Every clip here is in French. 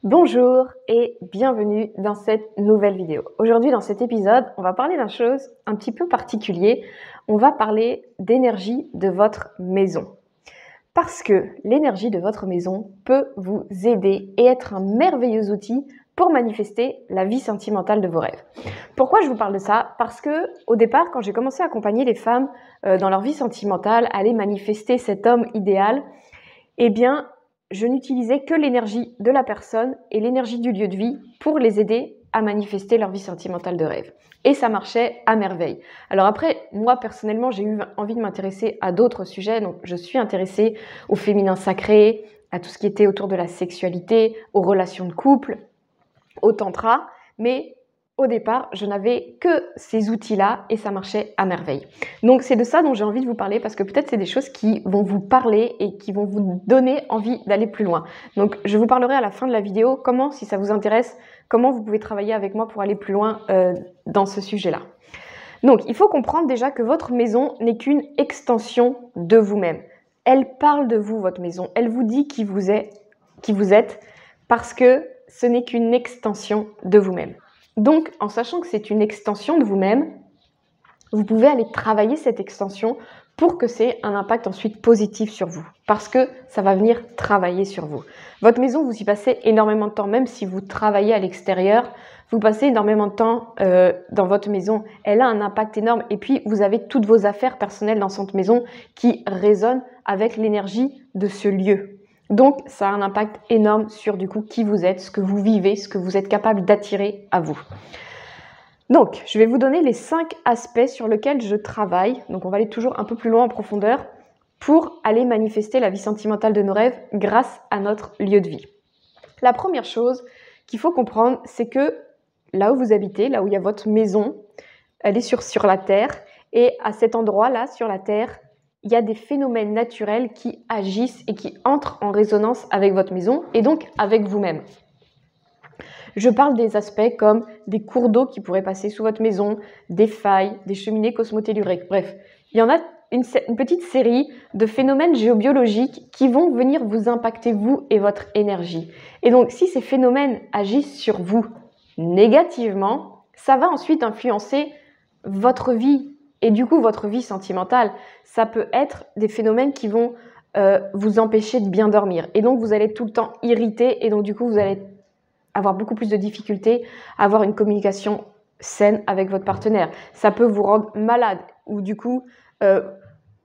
Bonjour et bienvenue dans cette nouvelle vidéo. Aujourd'hui dans cet épisode, on va parler d'une chose un petit peu particulière. On va parler d'énergie de votre maison. Parce que l'énergie de votre maison peut vous aider et être un merveilleux outil pour manifester la vie sentimentale de vos rêves. Pourquoi je vous parle de ça? Parce que au départ, quand j'ai commencé à accompagner les femmes dans leur vie sentimentale, à aller manifester cet homme idéal, eh bien, je n'utilisais que l'énergie de la personne et l'énergie du lieu de vie pour les aider à manifester leur vie sentimentale de rêve. Et ça marchait à merveille. Alors après, moi personnellement, j'ai eu envie de m'intéresser à d'autres sujets. Donc, je suis intéressée au féminin sacré, à tout ce qui était autour de la sexualité, aux relations de couple, au tantra. Mais au départ, je n'avais que ces outils-là et ça marchait à merveille. Donc, c'est de ça dont j'ai envie de vous parler parce que peut-être c'est des choses qui vont vous parler et qui vont vous donner envie d'aller plus loin. Donc, je vous parlerai à la fin de la vidéo comment, si ça vous intéresse, comment vous pouvez travailler avec moi pour aller plus loin dans ce sujet-là. Donc, il faut comprendre déjà que votre maison n'est qu'une extension de vous-même. Elle parle de vous, votre maison. Elle vous dit qui vous êtes parce que ce n'est qu'une extension de vous-même. Donc, en sachant que c'est une extension de vous-même, vous pouvez aller travailler cette extension pour que c'est un impact ensuite positif sur vous, parce que ça va venir travailler sur vous. Votre maison, vous y passez énormément de temps, même si vous travaillez à l'extérieur, vous passez énormément de temps dans votre maison. Elle a un impact énorme et puis vous avez toutes vos affaires personnelles dans cette maison qui résonnent avec l'énergie de ce lieu. Donc, ça a un impact énorme sur du coup qui vous êtes, ce que vous vivez, ce que vous êtes capable d'attirer à vous. Donc, je vais vous donner les 5 aspects sur lesquels je travaille. Donc, on va aller toujours un peu plus loin en profondeur pour aller manifester la vie sentimentale de nos rêves grâce à notre lieu de vie. La première chose qu'il faut comprendre, c'est que là où vous habitez, là où il y a votre maison, elle est sur la Terre. Et à cet endroit-là, sur la Terre, il y a des phénomènes naturels qui agissent et qui entrent en résonance avec votre maison et donc avec vous-même. Je parle des aspects comme des cours d'eau qui pourraient passer sous votre maison, des failles, des cheminées cosmotelluriques. Bref, il y en a une petite série de phénomènes géobiologiques qui vont venir vous impacter vous et votre énergie. Et donc, si ces phénomènes agissent sur vous négativement, ça va ensuite influencer votre vie et du coup votre vie sentimentale. Ça peut être des phénomènes qui vont vous empêcher de bien dormir. Et donc, vous allez être tout le temps irrité et donc du coup, vous allez avoir beaucoup plus de difficultés à avoir une communication saine avec votre partenaire. Ça peut vous rendre malade ou du coup,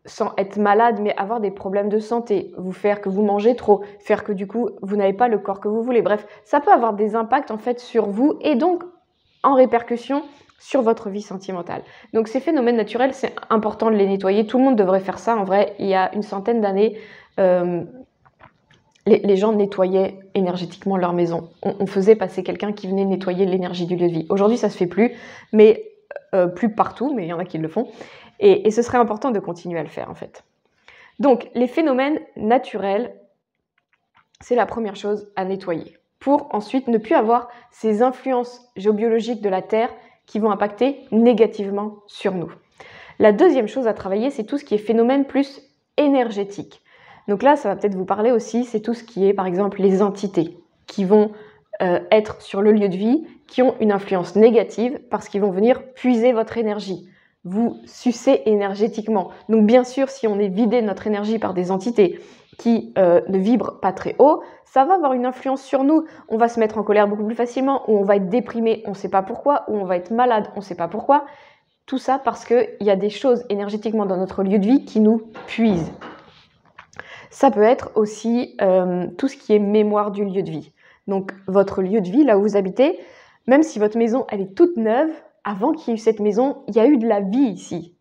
sans être malade, mais avoir des problèmes de santé, vous faire que vous mangez trop, faire que du coup, vous n'avez pas le corps que vous voulez. Bref, ça peut avoir des impacts en fait sur vous et donc en répercussion sur votre vie sentimentale. Donc ces phénomènes naturels, c'est important de les nettoyer. Tout le monde devrait faire ça. En vrai, il y a une centaine d'années, les gens nettoyaient énergétiquement leur maison. On faisait passer quelqu'un qui venait nettoyer l'énergie du lieu de vie. Aujourd'hui, ça se fait plus, mais plus partout, mais il y en a qui le font. Et ce serait important de continuer à le faire, en fait. Donc, les phénomènes naturels, c'est la première chose à nettoyer, pour ensuite ne plus avoir ces influences géobiologiques de la Terre qui vont impacter négativement sur nous. La deuxième chose à travailler, c'est tout ce qui est phénomène plus énergétique. Donc là, ça va peut-être vous parler aussi, c'est tout ce qui est, par exemple, les entités qui vont être sur le lieu de vie, qui ont une influence négative parce qu'ils vont venir puiser votre énergie, vous sucer énergétiquement. Donc bien sûr, si on est vidé de notre énergie par des entités qui ne vibrent pas très haut, ça va avoir une influence sur nous. On va se mettre en colère beaucoup plus facilement, ou on va être déprimé, on ne sait pas pourquoi, ou on va être malade, on ne sait pas pourquoi. Tout ça parce qu'il y a des choses énergétiquement dans notre lieu de vie qui nous puisent. Ça peut être aussi tout ce qui est mémoire du lieu de vie. Donc, votre lieu de vie, là où vous habitez, même si votre maison, elle est toute neuve, avant qu'il y ait eu cette maison, il y a eu de la vie ici.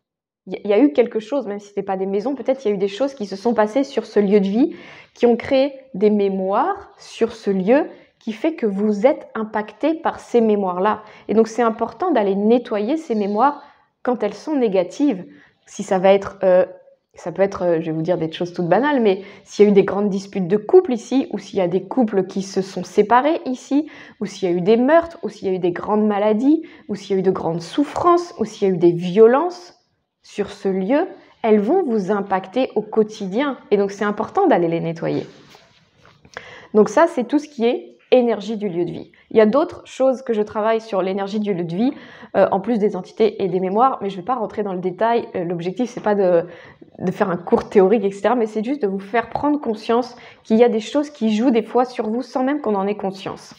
Il y a eu quelque chose, même si ce n'était pas des maisons, peut-être il y a eu des choses qui se sont passées sur ce lieu de vie, qui ont créé des mémoires sur ce lieu, qui fait que vous êtes impacté par ces mémoires-là. Et donc, c'est important d'aller nettoyer ces mémoires quand elles sont négatives. Si ça va être... ça peut être, je vais vous dire des choses toutes banales, mais s'il y a eu des grandes disputes de couple ici, ou s'il y a des couples qui se sont séparés ici, ou s'il y a eu des meurtres, ou s'il y a eu des grandes maladies, ou s'il y a eu de grandes souffrances, ou s'il y a eu des violences sur ce lieu, elles vont vous impacter au quotidien. Et donc, c'est important d'aller les nettoyer. Donc ça, c'est tout ce qui est énergie du lieu de vie. Il y a d'autres choses que je travaille sur l'énergie du lieu de vie, en plus des entités et des mémoires, mais je ne vais pas rentrer dans le détail. L'objectif, c'est pas de faire un cours théorique, etc., mais c'est juste de vous faire prendre conscience qu'il y a des choses qui jouent des fois sur vous sans même qu'on en ait conscience.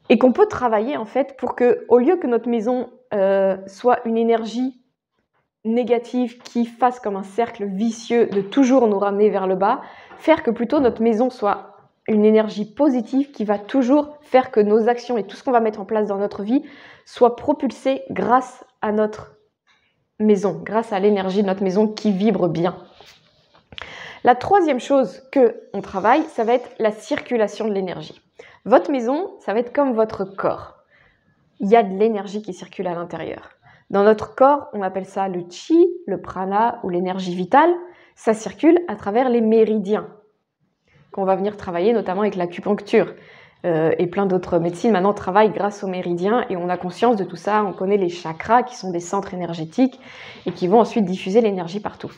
Et qu'on peut travailler en fait pour que, au lieu que notre maison soit une énergie négative qui fasse comme un cercle vicieux de toujours nous ramener vers le bas, faire que plutôt notre maison soit une énergie positive qui va toujours faire que nos actions et tout ce qu'on va mettre en place dans notre vie soient propulsés grâce à notre maison, grâce à l'énergie de notre maison qui vibre bien. La troisième chose qu'on travaille, ça va être la circulation de l'énergie. Votre maison, ça va être comme votre corps. Il y a de l'énergie qui circule à l'intérieur. Dans notre corps, on appelle ça le chi, le prana ou l'énergie vitale. Ça circule à travers les méridiens, qu'on va venir travailler notamment avec l'acupuncture. Et plein d'autres médecines maintenant travaillent grâce aux méridiens et on a conscience de tout ça. On connaît les chakras qui sont des centres énergétiques et qui vont ensuite diffuser l'énergie partout.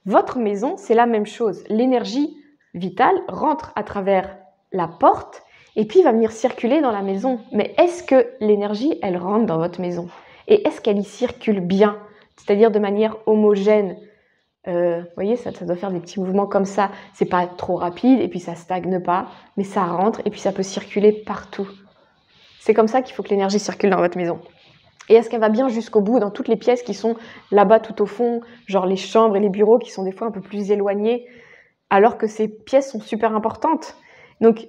Votre maison, c'est la même chose. L'énergie vitale rentre à travers la porte et puis va venir circuler dans la maison. Mais est-ce que l'énergie, elle rentre dans votre maison? Et est-ce qu'elle y circule bien? C'est-à-dire de manière homogène? Vous voyez, ça doit faire des petits mouvements comme ça. C'est pas trop rapide et puis ça stagne pas, mais ça rentre et puis ça peut circuler partout. C'est comme ça qu'il faut que l'énergie circule dans votre maison. Et est-ce qu'elle va bien jusqu'au bout, dans toutes les pièces qui sont là-bas tout au fond, genre les chambres et les bureaux qui sont des fois un peu plus éloignés, alors que ces pièces sont super importantes. Donc,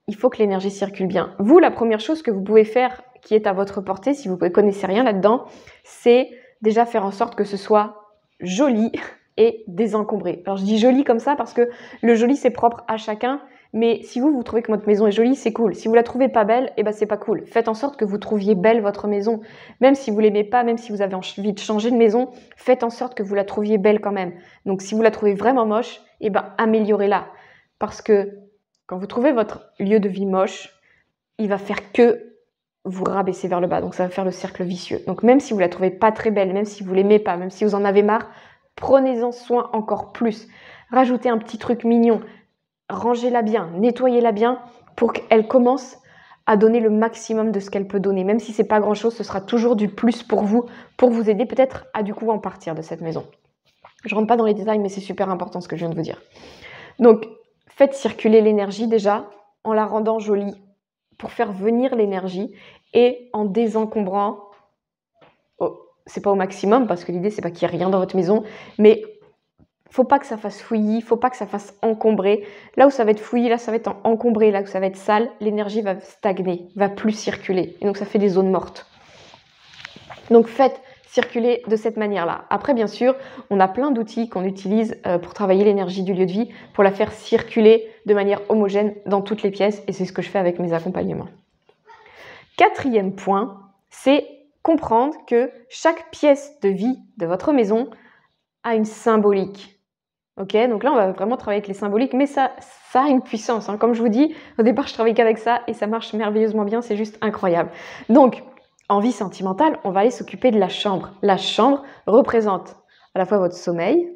il faut que l'énergie circule bien. Vous, la première chose que vous pouvez faire, qui est à votre portée, si vous ne connaissez rien là-dedans, c'est déjà faire en sorte que ce soit joli et désencombré. Alors, je dis joli comme ça parce que le joli, c'est propre à chacun. Mais si vous trouvez que votre maison est jolie, c'est cool. Si vous la trouvez pas belle, eh ben c'est pas cool. Faites en sorte que vous trouviez belle votre maison. Même si vous l'aimez pas, même si vous avez envie de changer de maison, faites en sorte que vous la trouviez belle quand même. Donc si vous la trouvez vraiment moche, eh ben améliorez-la. Parce que quand vous trouvez votre lieu de vie moche, il va faire que vous rabaisser vers le bas. Donc ça va faire le cercle vicieux. Donc même si vous la trouvez pas très belle, même si vous l'aimez pas, même si vous en avez marre, prenez-en soin encore plus. Rajoutez un petit truc mignon. Rangez-la bien, nettoyez-la bien pour qu'elle commence à donner le maximum de ce qu'elle peut donner. Même si c'est pas grand-chose, ce sera toujours du plus pour vous aider peut-être à du coup en partir de cette maison. Je rentre pas dans les détails, mais c'est super important ce que je viens de vous dire. Donc, faites circuler l'énergie déjà en la rendant jolie pour faire venir l'énergie et en désencombrant. Oh, c'est pas au maximum parce que l'idée c'est pas qu'il y ait rien dans votre maison, mais faut pas que ça fasse fouillis, faut pas que ça fasse encombré. Là où ça va être fouillis, là ça va être encombré, là où ça va être sale, l'énergie va stagner, va plus circuler. Et donc ça fait des zones mortes. Donc faites circuler de cette manière-là. Après, bien sûr, on a plein d'outils qu'on utilise pour travailler l'énergie du lieu de vie, pour la faire circuler de manière homogène dans toutes les pièces. Et c'est ce que je fais avec mes accompagnements. Quatrième point, c'est comprendre que chaque pièce de vie de votre maison a une symbolique. Ok, donc là, on va vraiment travailler avec les symboliques, mais ça a une puissance. Hein. Comme je vous dis, au départ, je travaille qu'avec ça et ça marche merveilleusement bien, c'est juste incroyable. Donc, en vie sentimentale, on va aller s'occuper de la chambre. La chambre représente à la fois votre sommeil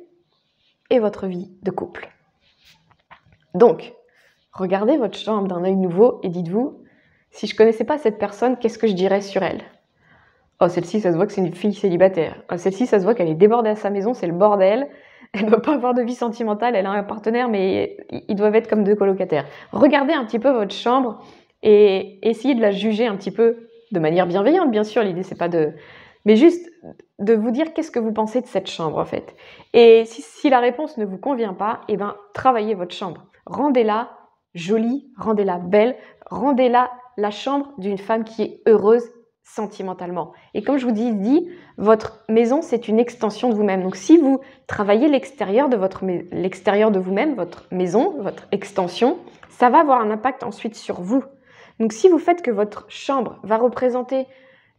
et votre vie de couple. Donc, regardez votre chambre d'un œil nouveau et dites-vous, si je ne connaissais pas cette personne, qu'est-ce que je dirais sur elle? Oh, celle-ci, ça se voit que c'est une fille célibataire. Oh, celle-ci, ça se voit qu'elle est débordée à sa maison, c'est le bordel. Elle ne doit pas avoir de vie sentimentale, elle a un partenaire, mais ils doivent être comme deux colocataires. Regardez un petit peu votre chambre et essayez de la juger un petit peu de manière bienveillante, bien sûr. L'idée, c'est pas de... Mais juste de vous dire qu'est-ce que vous pensez de cette chambre, en fait. Et si la réponse ne vous convient pas, eh ben, travaillez votre chambre. Rendez-la jolie, rendez-la belle, rendez-la la chambre d'une femme qui est heureuse sentimentalement. Et comme je vous dis, votre maison, c'est une extension de vous-même. Donc, si vous travaillez l'extérieur de vous-même, votre maison, votre extension, ça va avoir un impact ensuite sur vous. Donc, si vous faites que votre chambre va représenter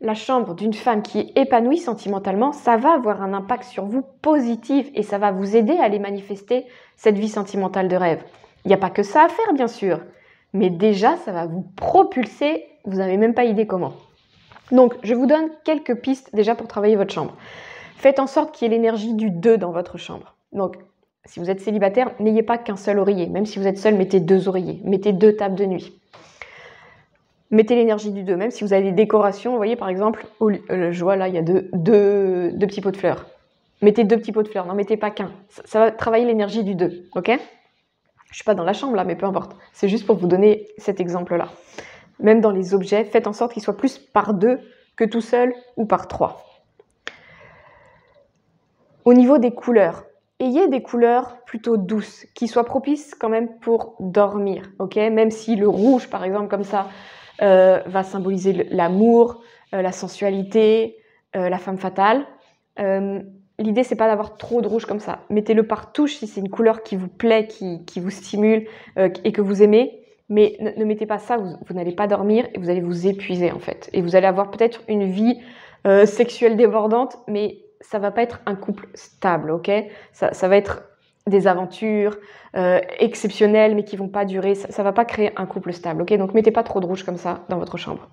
la chambre d'une femme qui est épanouie sentimentalement, ça va avoir un impact sur vous positif et ça va vous aider à aller manifester cette vie sentimentale de rêve. Il n'y a pas que ça à faire, bien sûr, mais déjà, ça va vous propulser, vous n'avez même pas idée comment. Donc, je vous donne quelques pistes déjà pour travailler votre chambre. Faites en sorte qu'il y ait l'énergie du 2 dans votre chambre. Donc, Si vous êtes célibataire, n'ayez pas qu'un seul oreiller. Même si vous êtes seul, mettez 2 oreillers, mettez 2 tables de nuit. Mettez l'énergie du 2. Même si vous avez des décorations, vous voyez par exemple, je vois là, il y a deux petits pots de fleurs. Mettez 2 petits pots de fleurs, n'en mettez pas qu'un. Ça va travailler l'énergie du 2, ok? Je ne suis pas dans la chambre là, mais peu importe. C'est juste pour vous donner cet exemple-là. Même dans les objets, faites en sorte qu'ils soient plus par 2 que tout seul ou par 3. Au niveau des couleurs, ayez des couleurs plutôt douces, qui soient propices quand même pour dormir, ok? Même si le rouge, par exemple, comme ça, va symboliser l'amour, la sensualité, la femme fatale. L'idée, c'est pas d'avoir trop de rouge comme ça. Mettez-le par touche si c'est une couleur qui vous plaît, qui vous stimule et que vous aimez. Mais ne mettez pas ça, vous n'allez pas dormir et vous allez vous épuiser en fait. Et vous allez avoir peut-être une vie sexuelle débordante, mais ça va pas être un couple stable, ok? Ça va être des aventures exceptionnelles, mais qui vont pas durer. Ça va pas créer un couple stable, ok? Donc mettez pas trop de rouge comme ça dans votre chambre.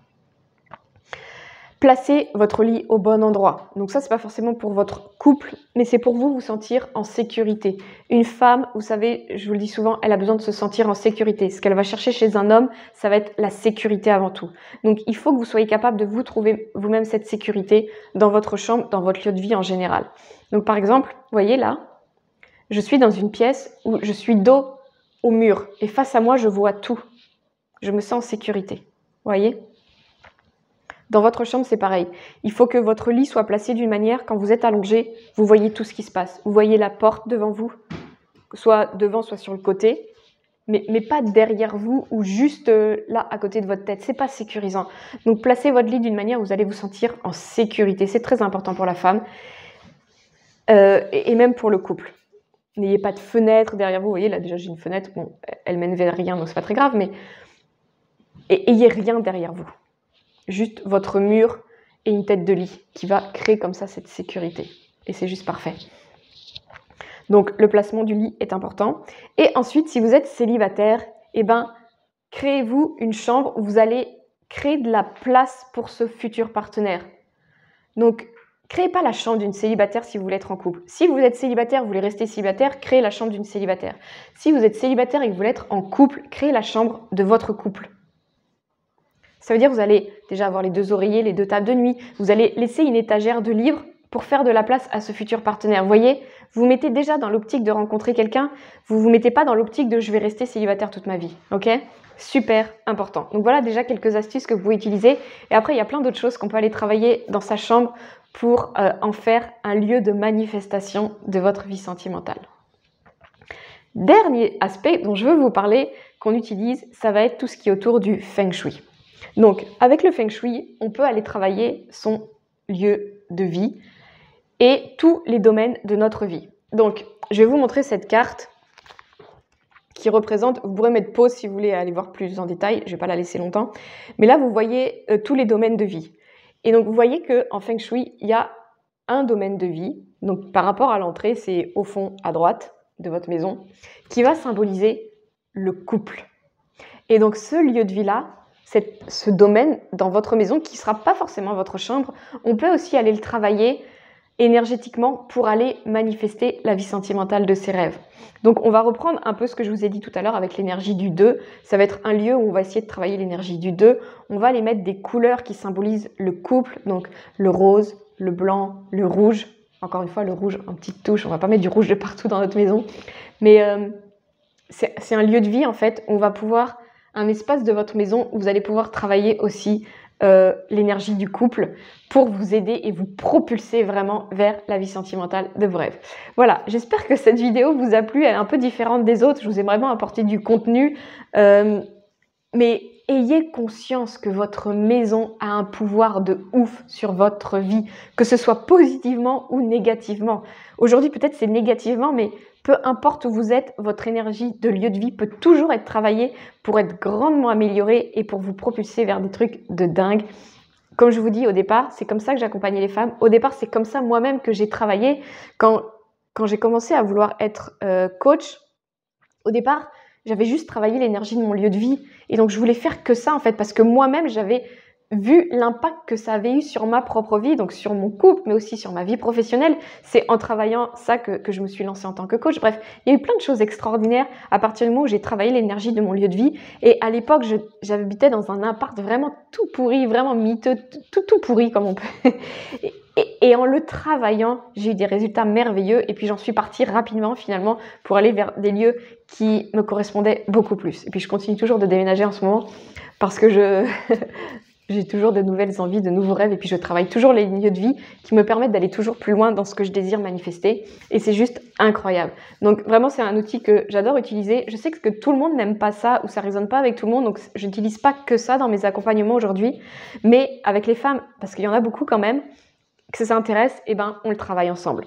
Placez votre lit au bon endroit. Donc ça, c'est pas forcément pour votre couple, mais c'est pour vous sentir en sécurité. Une femme, vous savez, je vous le dis souvent, elle a besoin de se sentir en sécurité. Ce qu'elle va chercher chez un homme, ça va être la sécurité avant tout. Donc il faut que vous soyez capable de vous trouver vous-même cette sécurité dans votre chambre, dans votre lieu de vie en général. Donc par exemple, vous voyez là, je suis dans une pièce où je suis dos au mur et face à moi, je vois tout. Je me sens en sécurité. Vous voyez ? Dans votre chambre, c'est pareil. Il faut que votre lit soit placé d'une manière, quand vous êtes allongé, vous voyez tout ce qui se passe. Vous voyez la porte devant vous, soit devant, soit sur le côté, mais pas derrière vous ou juste là, à côté de votre tête. C'est pas sécurisant. Donc, placez votre lit d'une manière où vous allez vous sentir en sécurité. C'est très important pour la femme et même pour le couple. N'ayez pas de fenêtre derrière vous. Vous voyez, là, déjà, j'ai une fenêtre. Bon, elle mène vers rien, donc c'est pas très grave, mais ayez rien derrière vous. Juste votre mur et une tête de lit qui va créer comme ça cette sécurité. Et c'est juste parfait. Donc, le placement du lit est important. Et ensuite, si vous êtes célibataire, eh ben, créez-vous une chambre où vous allez créer de la place pour ce futur partenaire. Donc, créez pas la chambre d'une célibataire si vous voulez être en couple. Si vous êtes célibataire, vous voulez rester célibataire, créez la chambre d'une célibataire. Si vous êtes célibataire et que vous voulez être en couple, créez la chambre de votre couple. Ça veut dire que vous allez déjà avoir les 2 oreillers, les 2 tables de nuit. Vous allez laisser une étagère de livres pour faire de la place à ce futur partenaire. Vous voyez, vous vous mettez déjà dans l'optique de rencontrer quelqu'un. Vous ne vous mettez pas dans l'optique de « je vais rester célibataire toute ma vie ». Ok ? Super important. Donc voilà déjà quelques astuces que vous pouvez utiliser. Et après, il y a plein d'autres choses qu'on peut aller travailler dans sa chambre pour en faire un lieu de manifestation de votre vie sentimentale. Dernier aspect dont je veux vous parler, qu'on utilise, ça va être tout ce qui est autour du Feng Shui. Donc, avec le Feng Shui, on peut aller travailler son lieu de vie et tous les domaines de notre vie. Donc, je vais vous montrer cette carte qui représente, vous pourrez mettre pause si vous voulez aller voir plus en détail, je ne vais pas la laisser longtemps, mais là, vous voyez tous les domaines de vie. Et donc, vous voyez qu'en Feng Shui, il y a un domaine de vie, donc par rapport à l'entrée, c'est au fond à droite de votre maison, qui va symboliser le couple. Et donc, ce lieu de vie-là, ce domaine dans votre maison qui ne sera pas forcément votre chambre, on peut aussi aller le travailler énergétiquement pour aller manifester la vie sentimentale de ses rêves. Donc on va reprendre un peu ce que je vous ai dit tout à l'heure avec l'énergie du 2. Ça va être un lieu où on va essayer de travailler l'énergie du 2. On va aller mettre des couleurs qui symbolisent le couple, donc le rose, le blanc, le rouge. Encore une fois, le rouge en petite touche, on ne va pas mettre du rouge de partout dans notre maison. Mais c'est un lieu de vie en fait, on va pouvoir un espace de votre maison où vous allez pouvoir travailler aussi l'énergie du couple pour vous aider et vous propulser vraiment vers la vie sentimentale de vos rêves. Voilà, j'espère que cette vidéo vous a plu, elle est un peu différente des autres, je vous ai vraiment apporté du contenu, mais ayez conscience que votre maison a un pouvoir de ouf sur votre vie, que ce soit positivement ou négativement. Aujourd'hui, peut-être c'est négativement, mais peu importe où vous êtes, votre énergie de lieu de vie peut toujours être travaillée pour être grandement améliorée et pour vous propulser vers des trucs de dingue. Comme je vous dis au départ, c'est comme ça que j'accompagnais les femmes. Au départ, c'est comme ça moi-même que j'ai travaillé. Quand j'ai commencé à vouloir être coach, au départ, j'avais juste travaillé l'énergie de mon lieu de vie. Et donc, je voulais faire que ça, en fait, parce que moi-même, j'avais vu l'impact que ça avait eu sur ma propre vie, donc sur mon couple, mais aussi sur ma vie professionnelle, c'est en travaillant ça que je me suis lancée en tant que coach. Bref, il y a eu plein de choses extraordinaires à partir du moment où j'ai travaillé l'énergie de mon lieu de vie. Et à l'époque, j'habitais dans un appart vraiment tout pourri, vraiment miteux, tout pourri comme on peut. Et en le travaillant, j'ai eu des résultats merveilleux. Et puis j'en suis partie rapidement finalement pour aller vers des lieux qui me correspondaient beaucoup plus. Et puis je continue toujours de déménager en ce moment parce que j'ai toujours de nouvelles envies, de nouveaux rêves, et puis je travaille toujours les lignes de vie qui me permettent d'aller toujours plus loin dans ce que je désire manifester, et c'est juste incroyable. Donc vraiment, c'est un outil que j'adore utiliser. Je sais que tout le monde n'aime pas ça, ou ça résonne pas avec tout le monde, donc je n'utilise pas que ça dans mes accompagnements aujourd'hui, mais avec les femmes, parce qu'il y en a beaucoup quand même, que ça intéresse, et ben on le travaille ensemble.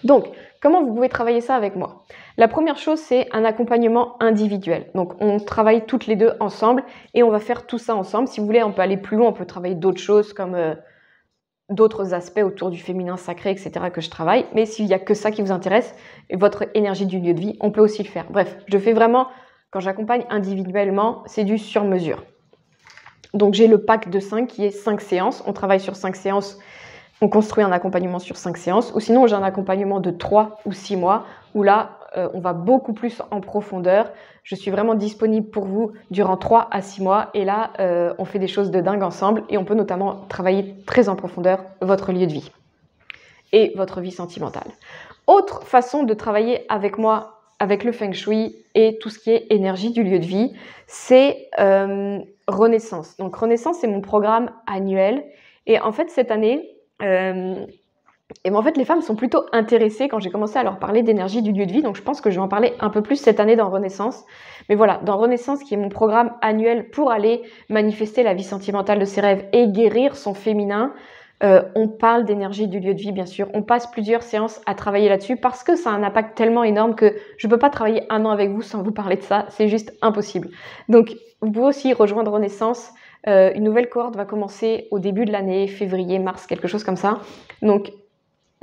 Donc, comment vous pouvez travailler ça avec moi? La première chose, c'est un accompagnement individuel. Donc, on travaille toutes les deux ensemble et on va faire tout ça ensemble. Si vous voulez, on peut aller plus loin, on peut travailler d'autres choses comme d'autres aspects autour du féminin sacré, etc. que je travaille. Mais s'il n'y a que ça qui vous intéresse, et votre énergie du lieu de vie, on peut aussi le faire. Bref, je fais vraiment, quand j'accompagne individuellement, c'est du sur-mesure. Donc, j'ai le pack de 5 qui est 5 séances. On travaille sur 5 séances. On construit un accompagnement sur 5 séances, ou sinon j'ai un accompagnement de 3 ou 6 mois, où là, on va beaucoup plus en profondeur. Je suis vraiment disponible pour vous durant 3 à 6 mois, et là, on fait des choses de dingue ensemble, et on peut notamment travailler très en profondeur votre lieu de vie et votre vie sentimentale. Autre façon de travailler avec moi, avec le Feng Shui et tout ce qui est énergie du lieu de vie, c'est Renaissance. Donc Renaissance, c'est mon programme annuel, et en fait, cette année, et en fait, les femmes sont plutôt intéressées quand j'ai commencé à leur parler d'énergie du lieu de vie. Donc, je pense que je vais en parler un peu plus cette année dans Renaissance. Mais voilà, dans Renaissance, qui est mon programme annuel pour aller manifester la vie sentimentale de ses rêves et guérir son féminin, on parle d'énergie du lieu de vie, bien sûr. On passe plusieurs séances à travailler là-dessus parce que ça a un impact tellement énorme que je ne peux pas travailler 1 an avec vous sans vous parler de ça. C'est juste impossible. Donc, vous pouvez aussi rejoindre Renaissance. Une nouvelle cohorte va commencer au début de l'année, février, mars, quelque chose comme ça. Donc,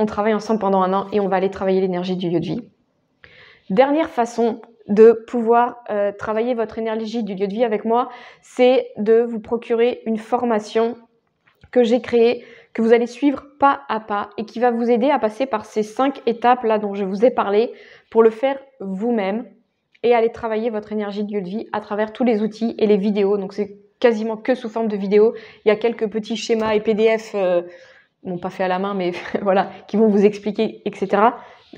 on travaille ensemble pendant 1 an et on va aller travailler l'énergie du lieu de vie. Dernière façon de pouvoir travailler votre énergie du lieu de vie avec moi, c'est de vous procurer une formation que j'ai créée, que vous allez suivre pas à pas et qui va vous aider à passer par ces 5 étapes-là dont je vous ai parlé pour le faire vous-même et aller travailler votre énergie du lieu de vie à travers tous les outils et les vidéos. Donc, c'est quasiment que sous forme de vidéo. Il y a quelques petits schémas et PDF, non pas fait à la main, mais voilà, qui vont vous expliquer, etc.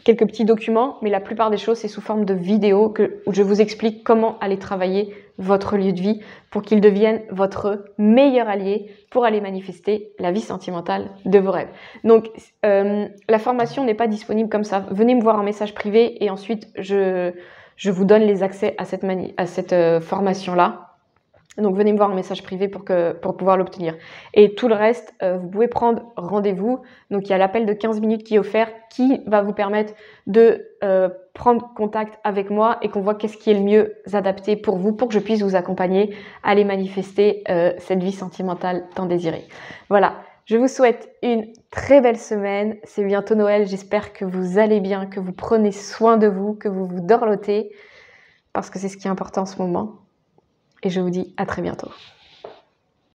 Quelques petits documents, mais la plupart des choses, c'est sous forme de vidéos où je vous explique comment aller travailler votre lieu de vie pour qu'il devienne votre meilleur allié pour aller manifester la vie sentimentale de vos rêves. Donc, la formation n'est pas disponible comme ça. Venez me voir en message privé et ensuite, je vous donne les accès à cette formation-là. Donc, venez me voir en message privé pour pouvoir l'obtenir. Et tout le reste, vous pouvez prendre rendez-vous. Donc, il y a l'appel de 15 minutes qui est offert qui va vous permettre de prendre contact avec moi et qu'on voit qu'est-ce qui est le mieux adapté pour vous, pour que je puisse vous accompagner à aller manifester cette vie sentimentale tant désirée. Voilà, je vous souhaite une très belle semaine. C'est bientôt Noël. J'espère que vous allez bien, que vous prenez soin de vous, que vous vous dorlotez, parce que c'est ce qui est important en ce moment. Et je vous dis à très bientôt.